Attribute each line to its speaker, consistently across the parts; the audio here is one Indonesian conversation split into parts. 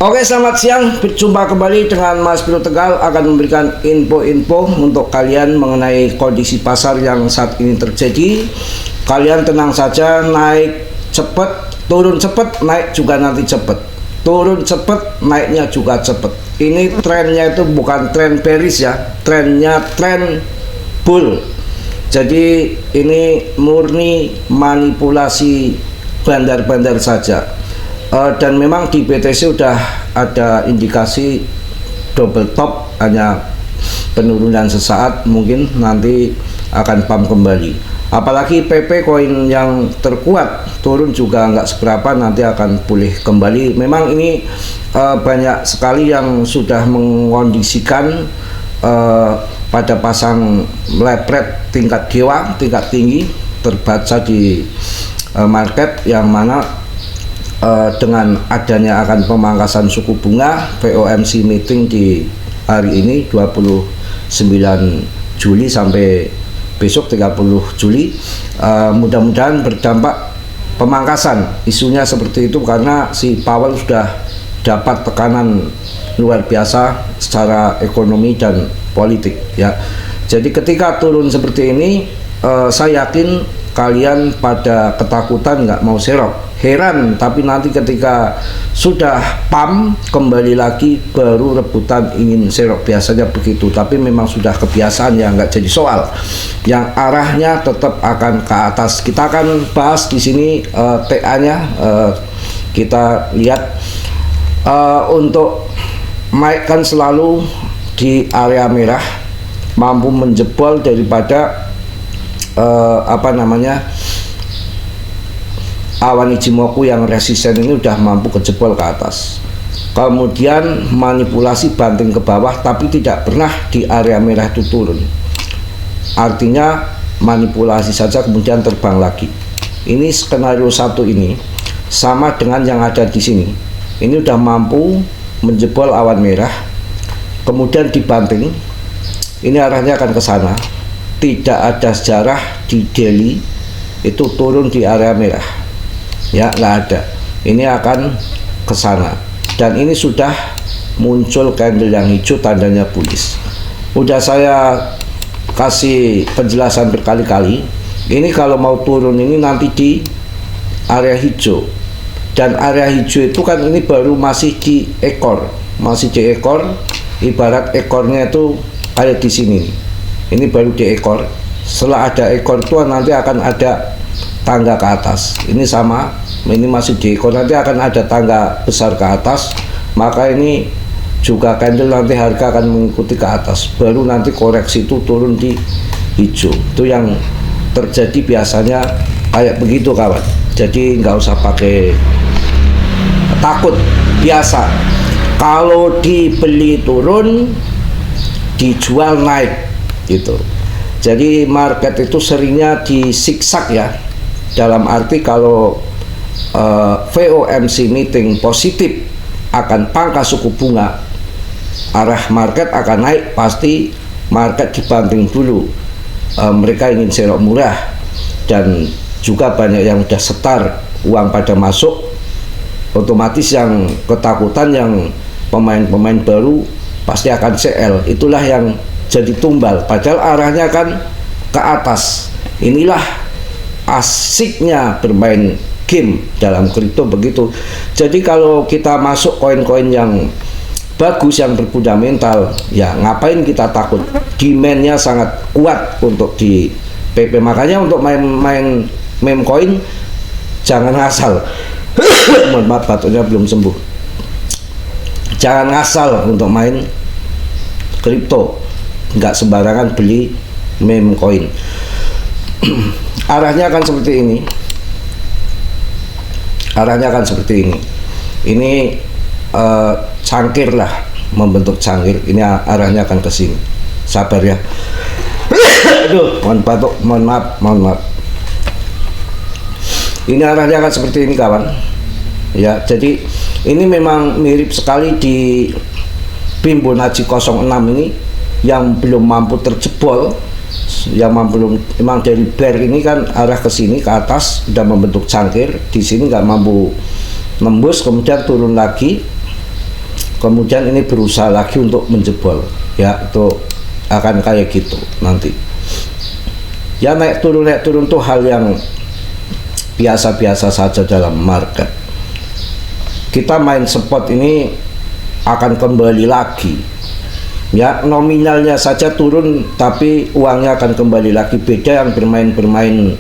Speaker 1: Oke, selamat siang. Berjumpa kembali dengan Mas Bro Tegal akan memberikan info-info untuk kalian mengenai kondisi pasar yang saat ini terjadi. Kalian tenang saja, naik cepat, turun cepat, naik juga nanti cepat. Turun cepat, naiknya juga cepat. Ini trennya itu bukan tren bearish ya, trennya tren bull. Jadi ini murni manipulasi bandar-bandar saja. Dan memang di BTC sudah ada indikasi double top, hanya penurunan sesaat, mungkin nanti akan pump kembali. Apalagi PP koin yang terkuat turun juga nggak seberapa, nanti akan pulih kembali. Memang ini banyak sekali yang sudah mengkondisikan pada pasang lepret tingkat dewa, tingkat tinggi terbaca di market, yang mana dengan adanya akan pemangkasan suku bunga FOMC meeting di hari ini 29 Juli sampai besok 30 Juli, mudah-mudahan berdampak pemangkasan. Isunya seperti itu karena si Powell sudah dapat tekanan luar biasa secara ekonomi dan politik ya. Jadi ketika turun seperti ini, saya yakin kalian pada ketakutan, nggak mau serok. Heran, tapi nanti ketika sudah pump kembali lagi baru rebutan ingin serok, biasanya begitu. Tapi memang sudah kebiasaan ya, nggak jadi soal. Yang arahnya tetap akan ke atas. Kita akan bahas di sini TA-nya. Kita lihat untuk Mike kan selalu di area merah, mampu menjebol daripada awan Ichimoku yang resisten ini udah mampu kejebol ke atas. Kemudian manipulasi banting ke bawah, tapi tidak pernah di area merah itu turun. Artinya manipulasi saja kemudian terbang lagi. Ini skenario satu ini sama dengan yang ada di sini. Ini udah mampu menjebol awan merah, kemudian dibanting. Ini arahnya akan ke sana. Tidak ada sejarah di daily itu turun di area merah. Ya, nggak ada. Ini akan ke sana, dan ini sudah muncul candle yang hijau, tandanya bullish. Udah saya kasih penjelasan berkali-kali. Ini kalau mau turun ini nanti di area hijau, dan area hijau itu kan ini baru masih di ekor, ibarat ekornya itu ada di sini. Ini baru di ekor. Setelah ada ekor itu nanti akan ada tangga ke atas. Ini sama, ini masih di ekor, nanti akan ada tangga besar ke atas. Maka ini juga candle nanti harga akan mengikuti ke atas, baru nanti koreksi itu turun di hijau. Itu yang terjadi biasanya kayak begitu kawan. Jadi nggak usah pakai takut, biasa. Kalau dibeli turun, dijual naik gitu. Jadi market itu seringnya di zigzag ya, dalam arti kalau FOMC meeting positif akan pangkas suku bunga, arah market akan naik, pasti market dibanting dulu. Mereka ingin serok murah, dan juga banyak yang udah setar uang pada masuk, otomatis yang ketakutan, yang pemain-pemain baru pasti akan CL. Itulah yang jadi tumbal, padahal arahnya kan ke atas. Inilah asiknya bermain game dalam kripto begitu. Jadi kalau kita masuk koin-koin yang bagus, yang berfundamental, ya ngapain kita takut? Demandnya sangat kuat untuk di PP. Makanya untuk main meme coin jangan ngasal. Mohon maaf, batuknya belum sembuh. Jangan ngasal untuk main kripto, nggak sembarangan beli meme coin. Arahnya akan seperti ini. Ini cangkir lah, membentuk cangkir. Ini arahnya akan ke sini. Sabar ya. Aduh, mohon maaf. Ini arahnya akan seperti ini kawan. Ya, jadi ini memang mirip sekali di Fibonacci 06 ini yang belum mampu terjebol, yang belum, memang dari bear ini kan arah ke sini ke atas sudah membentuk cangkir, di sini nggak mampu nembus, kemudian turun lagi kemudian ini berusaha lagi untuk menjebol, ya itu akan kayak gitu nanti. Ya naik turun tuh hal yang biasa-biasa saja dalam market. Kita main spot ini akan kembali lagi, ya nominalnya saja turun tapi uangnya akan kembali lagi. Beda yang bermain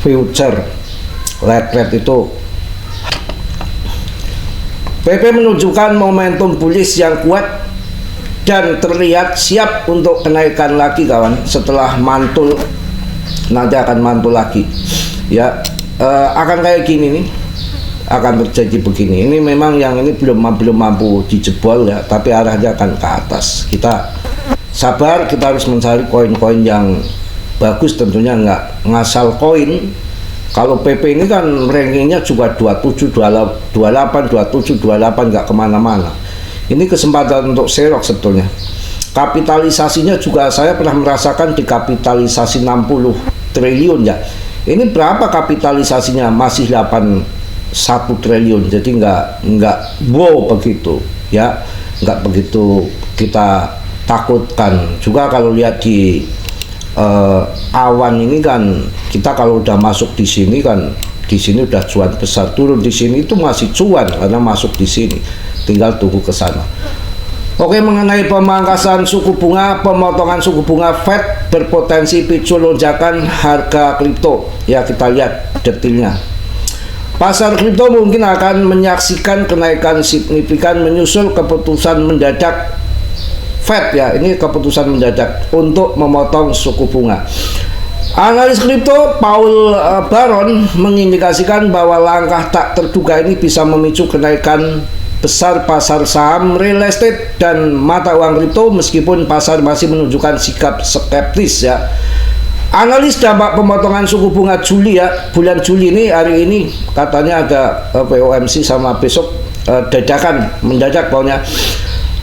Speaker 1: future rate itu. PP menunjukkan momentum bullish yang kuat dan terlihat siap untuk kenaikan lagi kawan. Setelah mantul, nanti akan mantul lagi, ya akan kayak gini nih, akan terjadi begini. Ini memang yang ini belum mampu dijebol ya, tapi arahnya akan ke atas. Kita sabar, kita harus mencari koin-koin yang bagus, tentunya nggak ngasal koin. Kalau PP ini kan rankingnya juga 27, 28, 27, 28, nggak kemana-mana. Ini kesempatan untuk serok sebetulnya. Kapitalisasinya juga saya pernah merasakan di kapitalisasi 60 triliun ya. Ini berapa kapitalisasinya? Masih 81 triliun. Jadi nggak wow begitu ya, nggak begitu kita takutkan. Juga kalau lihat di awan ini kan, kita kalau udah masuk di sini kan, di sini udah cuan besar. Turun di sini itu masih cuan karena masuk di sini, tinggal tunggu ke sana. Oke, mengenai pemangkasan suku bunga, pemotongan suku bunga Fed berpotensi picu lonjakan harga kripto. Ya, kita lihat detailnya. Pasar kripto mungkin akan menyaksikan kenaikan signifikan menyusul keputusan mendadak Fed ya, ini keputusan mendadak untuk memotong suku bunga. Analis kripto Paul Baron mengindikasikan bahwa langkah tak terduga ini bisa memicu kenaikan besar pasar saham, real estate, dan mata uang kripto meskipun pasar masih menunjukkan sikap skeptis ya. Analis dampak pemotongan suku bunga Juli ya, bulan Juli ini, hari ini katanya ada FOMC sama besok dadakan, mendadak pokoknya.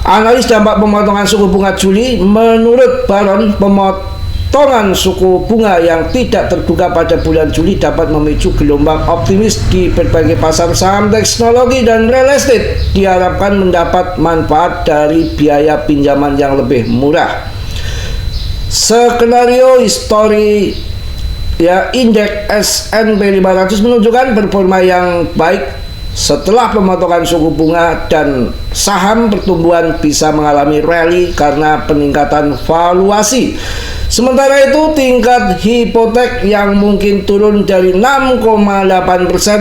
Speaker 1: Analis dampak pemotongan suku bunga Juli, menurut Baron, pemotongan suku bunga yang tidak terduga pada bulan Juli dapat memicu gelombang optimis di berbagai pasar saham, teknologi, dan real estate. Diharapkan mendapat manfaat dari biaya pinjaman yang lebih murah. Skenario histori ya, indeks S&P 500 menunjukkan performa yang baik setelah pemotongan suku bunga, dan saham pertumbuhan bisa mengalami rally karena peningkatan valuasi. Sementara itu, tingkat hipotek yang mungkin turun dari 6,8%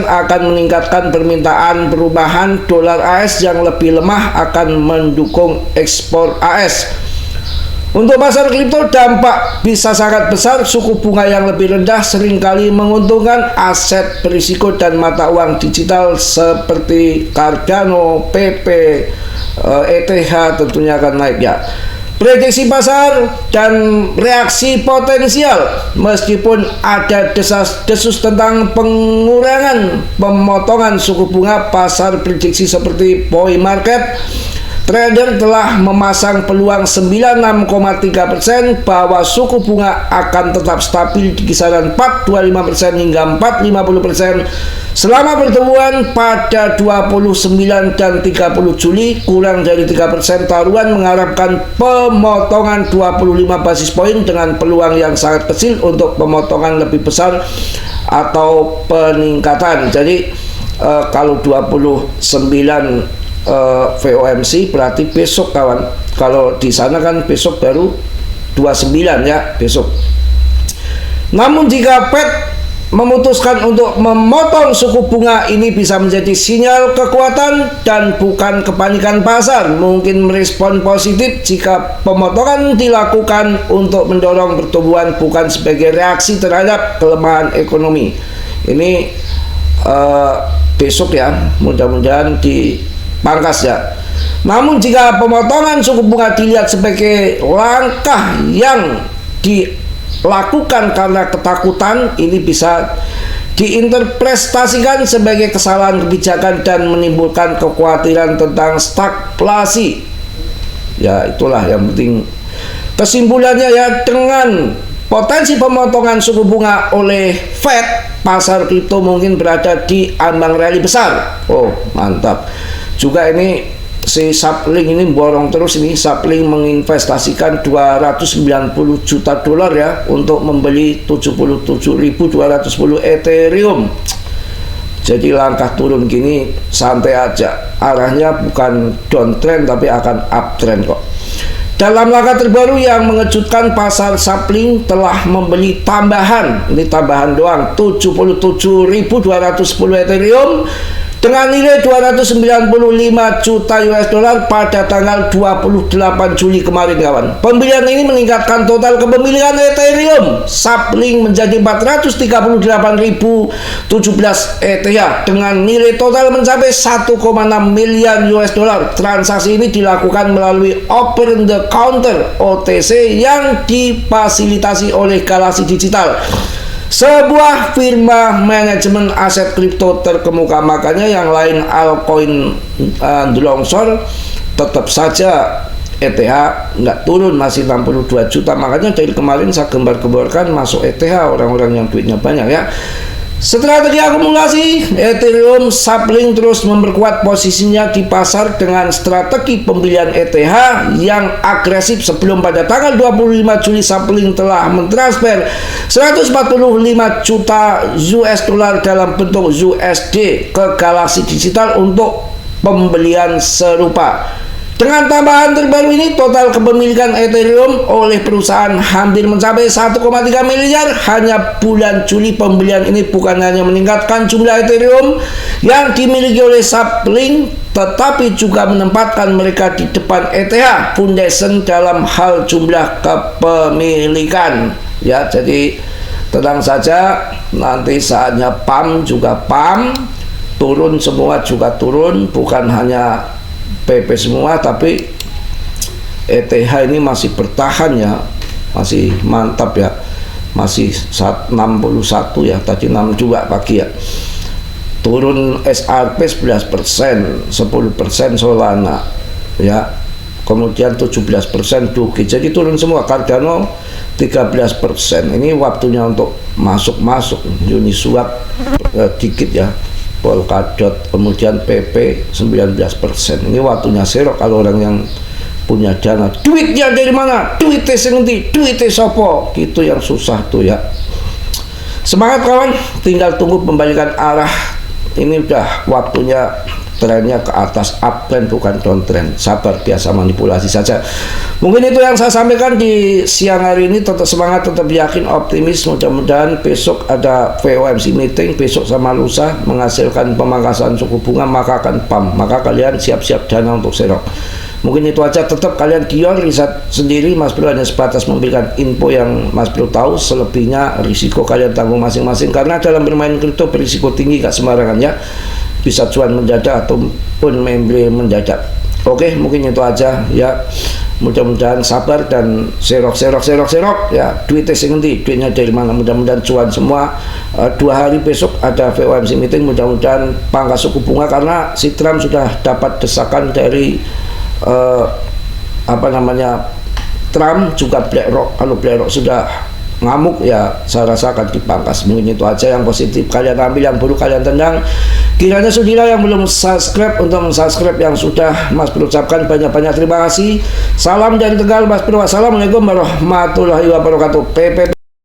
Speaker 1: akan meningkatkan permintaan perubahan dolar AS yang lebih lemah akan mendukung ekspor AS. Untuk pasar kripto, dampak bisa sangat besar. Suku bunga yang lebih rendah seringkali menguntungkan aset berisiko dan mata uang digital seperti Cardano, PP, ETH tentunya akan naik ya. Prediksi pasar dan reaksi potensial. Meskipun ada desas-desus tentang pengurangan pemotongan suku bunga, pasar prediksi seperti Boy Market Trader telah memasang peluang 96,3% bahwa suku bunga akan tetap stabil di kisaran 4,25% hingga 4,50% selama pertemuan pada 29 dan 30 Juli. Kurang dari 3% taruhan mengharapkan pemotongan 25 basis poin dengan peluang yang sangat kecil untuk pemotongan lebih besar atau peningkatan. Jadi kalau 29 VOMC berarti besok kawan. Kalau di sana kan besok baru 29 ya, besok. Namun jika Fed memutuskan untuk memotong suku bunga, ini bisa menjadi sinyal kekuatan dan bukan kepanikan pasar. Mungkin merespon positif jika pemotongan dilakukan untuk mendorong pertumbuhan, bukan sebagai reaksi terhadap kelemahan ekonomi. Ini besok ya, mudah-mudahan dipangkas ya. Namun jika pemotongan suku bunga dilihat sebagai langkah yang dilakukan karena ketakutan, ini bisa diinterpretasikan sebagai kesalahan kebijakan dan menimbulkan kekhawatiran tentang stagflasi. Ya itulah yang penting. Kesimpulannya ya, dengan potensi pemotongan suku bunga oleh Fed, pasar kripto mungkin berada di ambang rally besar. Oh mantap. Juga ini si Sapling ini borong terus. Ini Sapling menginvestasikan 290 juta dolar ya untuk membeli 77.210 Ethereum. Jadi langkah turun gini santai aja, arahnya bukan downtrend tapi akan uptrend kok. Dalam langkah terbaru yang mengejutkan, pasar Sapling telah membeli tambahan, ini tambahan doang, 77.210 Ethereum dengan nilai 295 juta US dollar pada tanggal 28 Juli kemarin kawan. Pembelian ini meningkatkan total kepemilikan Ethereum Sapling menjadi 438.017 ETH dengan nilai total mencapai 1,6 miliar US dollar. Transaksi ini dilakukan melalui Open the Counter OTC yang difasilitasi oleh Galaxy Digital, sebuah firma manajemen aset kripto terkemuka. Makanya yang lain altcoin longsor, tetap saja ETH nggak turun, masih 62 juta. Makanya dari kemarin saya gembar-gemborkan masuk ETH orang-orang yang duitnya banyak ya. Strategi akumulasi Ethereum, Sapling terus memperkuat posisinya di pasar dengan strategi pembelian ETH yang agresif. Sebelum pada tanggal 25 Juli Sapling telah mentransfer 145 juta US dollar dalam bentuk USD ke Galaxy Digital untuk pembelian serupa. Dengan tambahan terbaru ini, total kepemilikan Ethereum oleh perusahaan hampir mencapai 1,3 miliar. Hanya bulan Juli pembelian ini bukan hanya meningkatkan jumlah Ethereum yang dimiliki oleh Sapling, tetapi juga menempatkan mereka di depan ETH Foundation dalam hal jumlah kepemilikan. Ya, jadi tenang saja, nanti saatnya pump juga pump, turun semua juga turun, bukan hanya PP semua, tapi ETH ini masih bertahan ya, masih mantap ya, masih 61 ya, tadi 62 pagi ya. Turun SRP 11%, 10% Solana ya, kemudian 17% Doge, jadi turun semua. Cardano 13%. Ini waktunya untuk masuk Uniswap dikit ya, Polkadot, kemudian PP 19%. Ini waktunya serok kalau orang yang punya dana. Duitnya dari mana? Duitnya sendiri, duitnya sopo, gitu yang susah tuh ya. Semangat kawan, tinggal tunggu pembalikan arah. Ini udah waktunya trennya ke atas, uptrend bukan downtrend. Sabar, biasa manipulasi saja. Mungkin itu yang saya sampaikan di siang hari ini. Tetap semangat, tetap yakin, optimis. Mudah-mudahan besok ada FOMC meeting, besok sama lusa menghasilkan pemangkasan suku bunga, maka akan pump. Maka kalian siap-siap dana untuk serok. Mungkin itu aja. Tetap kalian kion riset sendiri. Mas Bro hanya sebatas memberikan info yang Mas Bro tahu. Selebihnya risiko kalian tanggung masing-masing, karena dalam bermain kripto berisiko tinggi, gak sembarangan ya. Bisa cuan mendadak ataupun membeli mendadak. Oke, mungkin itu aja ya. Mudah-mudahan sabar dan serok ya. Duitnya sendiri, duitnya dari mana? Mudah-mudahan cuan semua. 2 hari besok ada FOMC meeting. Mudah-mudahan pangkas suku bunga, karena si Trump sudah dapat desakan dari Trump juga BlackRock. Kalau BlackRock sudah ngamuk ya, saya rasa akan dipangkas. Mungkin itu aja yang positif kalian ambil, yang buruk kalian tendang. Kiranya sudilah yang belum subscribe untuk mensubscribe, yang sudah Mas Bro ucapkan banyak-banyak terima kasih. Salam dari Tegal Mas Bro. Wassalamualaikum warahmatullahi wabarakatuh. PP